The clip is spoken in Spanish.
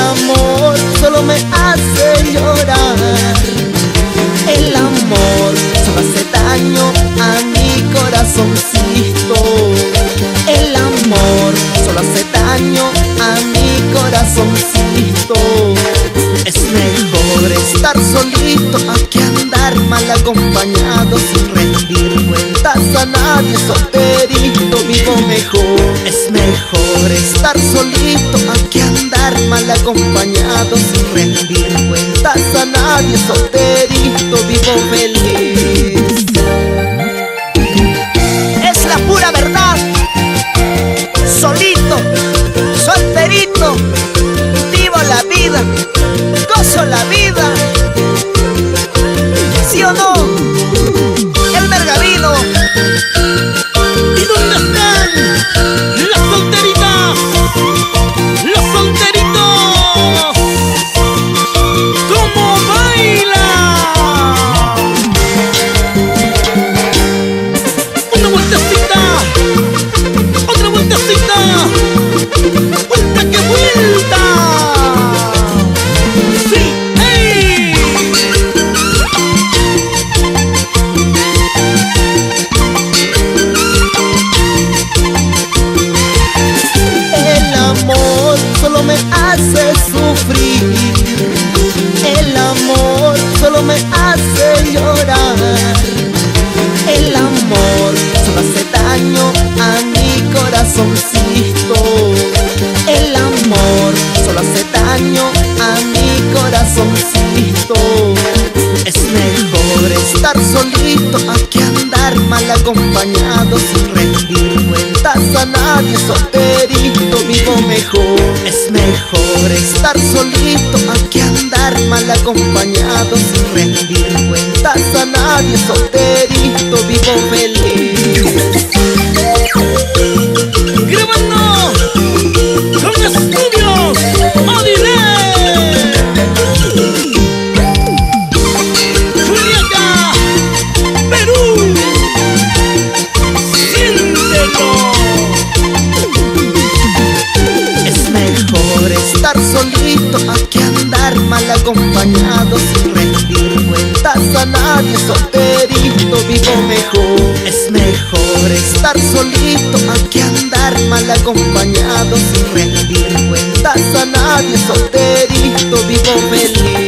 amor solo me hace llorar. El amor solo hace daño a mi corazoncito. El amor solo hace daño a mi corazoncito. Es mejor estar solito a que andar mal acompañado, sin rendir cuentas a nadie, solterito vivo mejor. Es mejor estar solito a que andar mal acompañado, sin rendir cuentas a nadie, solterito vivo feliz. Es la pura verdad. Solito, solterito, vivo la vida, gozo la vida. ¿Sí o no? El Mergavino. ¿Y dónde están las solteritas? ¡Los solteritos! ¿Cómo bailan? Una vueltecita, otra vueltecita, vuelta que vuelta. Sí, hey. El amor solo me hace sufrir. El amor solo me hace llorar. El amor solo hace daño a mi corazoncito. El amor solo hace daño a mi corazoncito. Es mejor estar solito a que andar mal acompañado, sin rendir cuentas a nadie, solterito vivo mejor. Es mejor estar solito a que andar mal acompañado, sin rendir cuentas a nadie, solterito vivo feliz. Grabando con estudios Odile, Juliaca, Perú. Siéntelo. Es mejor estar solito a que andar mal acompañado, sin rendir cuentas a nadie, solterito vivo mejor. Es mejor estar solito a que andar mal acompañado, sin rendir cuentas a nadie, solterito vivo feliz.